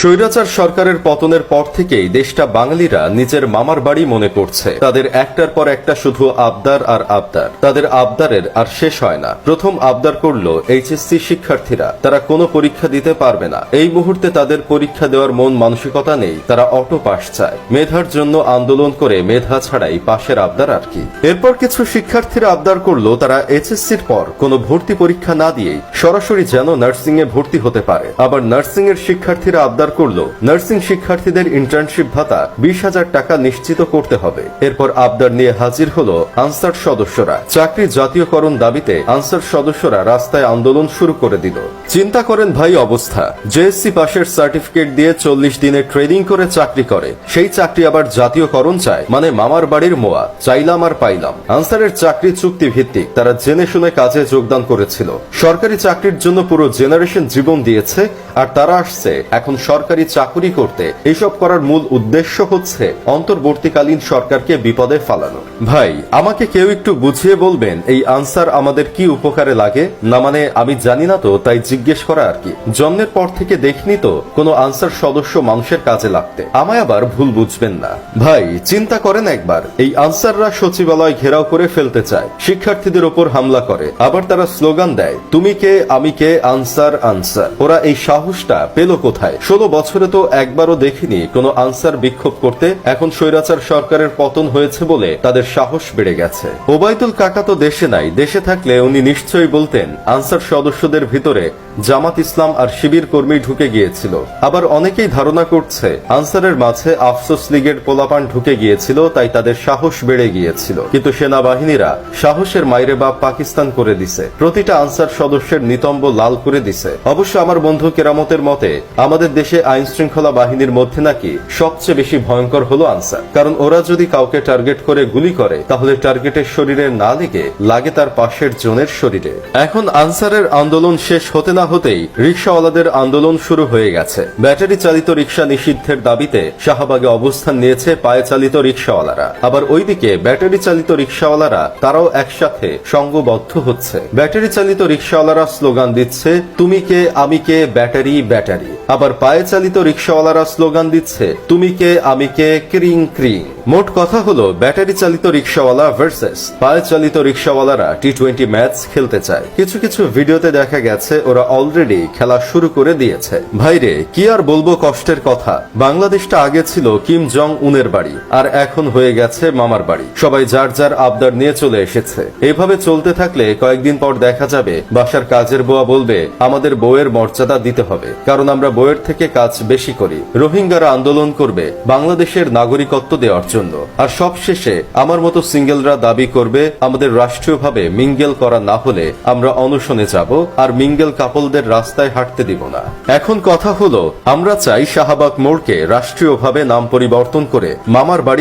স্বৈরাচার সরকারের পতনের পর থেকেই দেশটা বাঙালিরা নিজের মামার বাড়ি মনে করছে। তাদের একটার পর একটা শুধু আবদার আর আবদার। তাদের আবদারের আর শেষ হয় না। প্রথম আবদার করলো এইচএসসি শিক্ষার্থীরা, তারা কোনো পরীক্ষা দিতে পারবে না। এই মুহূর্তে তাদের পরীক্ষা দেওয়ার মন মানসিকতা নেই, তারা অটো পাস চায়। মেধার জন্য আন্দোলন করে মেধা ছাড়াই পাশের আবদার আর কি। এরপর কিছু শিক্ষার্থীরা আবদার করলো তারা এইচএসসির পর কোনো ভর্তি পরীক্ষা না দিয়েই সরাসরি যেন নার্সিং এ ভর্তি হতে পারে। আবার নার্সিং এর শিক্ষার্থীরা আবদার করলো নার্সিং শিক্ষার্থীদের ইন্টার্নশিপ ভাতা 20,000 টাকা নিশ্চিত করতে হবে। এরপর আবদার নিয়ে হাজির হলো আনসার সদস্যরা। চাকরি জাতীয়করণ দাবিতে আনসার সদস্যরা রাস্তায় আন্দোলন শুরু করে দিল। চিন্তা করেন ভাই অবস্থা, জেএসসি পাশের সার্টিফিকেট দিয়ে 40 দিনে ট্রেনিং করে চাকরি করে, সেই চাকরি আবার জাতীয়করণ চায়, মানে মামার বাড়ির মোয়া, চাইলাম আর পাইলাম। আনসারের চাকরি চুক্তি ভিত্তিক, তারা জেনে শুনে কাজে যোগদান করেছিল। সরকারি চাকরির জন্য পুরো জেনারেশন জীবন দিয়েছে, আর তারা আসছে এখন সরকারি চাকুরি করতে। এইসব করার মূল উদ্দেশ্য হচ্ছে অন্তর্বর্তীকালীন সরকারকে বিপদে ফালানো। ভাই আমাকে কেউ একটু বুঝিয়ে বলবেন এই আনসার আমাদের কি উপকারে লাগে? না মানে আমি জানি না তো, তাই জিজ্ঞেস করা আর কি। জন্মের পর থেকে দেখিনি তো কোনো আনসার সদস্য মানুষের কাজে লাগতে। আমায় আবার ভুল বুঝবেন না ভাই। চিন্তা করেন একবার, এই আনসাররা সচিবালয় ঘেরাও করে ফেলতে চায়, শিক্ষার্থীদের ওপর হামলা করে, আবার তারা স্লোগান দেয় তুমি কে আমি কে, আনসার আনসার। ওরা এই সাহসটা পেল কোথায়? 16 বছরে তো একবারও দেখিনি কোনো আনসার বিক্ষোভ করতে। এখন স্বৈরাচার সরকারের পতন হয়েছে বলে তাদের সাহস বেড়ে গেছে। ওবায়দুল কাকা তো দেশে নাই, দেশে থাকলে উনি নিশ্চয়ই বলতেন আনসার সদস্যদের ভিতরে জামাত ইসলাম আর শিবির কর্মী ঢুকে গিয়েছিল। আবার অনেকেই ধারণা করছে আনসারের মাঝে আফসোস লীগের পোলাপান ঢুকে গিয়েছিল, তাই তাদের সাহস বেড়ে গিয়েছিল। কিন্তু সেনাবাহিনীরা সাহসের মাইরে বাপ পাকিস্তান করে দিছে, প্রতিটা আনসার সদস্যের নিতম্ব লাল করে দিছে। অবশ্য আমার বন্ধু কেরামতের মতে আমাদের দেশে আইন শৃঙ্খলা বাহিনীর মধ্যে নাকি সবচেয়ে বেশি ভয়ঙ্কর হলো আনসার। কারণ ওরা যদি কাউকে টার্গেট করে গুলি করে, তাহলে টার্গেটের শরীরে না লেগে লাগে তার পাশের জনের শরীরে। এখন আনসারের আন্দোলন শেষ হতে না হতেই রিকশাওয়ালাদের আন্দোলন শুরু হয়ে গেছে। ব্যাটারি চালিত রিকশা নিষিদ্ধের দাবিতে শাহবাগে অবস্থান নিয়েছে পায়ে চালিত রিকশাওয়ালারা। আবার ওইদিকে ব্যাটারি চালিত রিকশাওয়ালারা তারাও একসাথে সংঘবদ্ধ হচ্ছে। ব্যাটারি চালিত রিকশাওয়ালারা স্লোগান দিচ্ছে তুমি কে আমি কে, ব্যাটারি ব্যাটারি। আবার পায়ে চালিত রিকশাওয়ালারা স্লোগান দিচ্ছে তুমি কে আমি কে, ক্রিং ক্রিং। মোট কথা হলো ব্যাটারি চালিত রিকশাওয়ালা ভার্সেস পায়ে চালিত রিকশাওয়ালারা টি20 ম্যাচ খেলতে চায়। কিছু কিছু ভিডিওতে দেখা গেছে ওরা অলরেডি খেলা শুরু করে দিয়েছে। ভাইরে কি আর বলবো কষ্টের কথা, বাংলাদেশটা আগে ছিল কিম জং উনের বাড়ি, আর এখন হয়ে গেছে মামার বাড়ি। সবাই যার যার আবদার নিয়ে চলে এসেছে। এভাবে চলতে থাকলে কয়েকদিন পর দেখা যাবে বাসার কাজের বুয়া বলবে আমাদের বউয়ের মর্যাদা দিতে হবে, কারণ আমরা বউয়ের থেকে কাজ বেশি করি। রোহিঙ্গারা আন্দোলন করবে বাংলাদেশের নাগরিকত্ব দেওয়ার জন্য। আর সবশেষে আমার মতো সিঙ্গেলরা দাবি করবে আমাদের রাষ্ট্রীয়ভাবে মিঙ্গেল করা না হলে আমরা অনশনে যাব, আর মিঙ্গেল কাপলদের রাস্তায় হাঁটতে দিব না। এখন কথা হলো আমরা চাই শাহবাগ মোড়কে রাষ্ট্রীয়ভাবে নাম পরিবর্তন করে মামার বাড়ি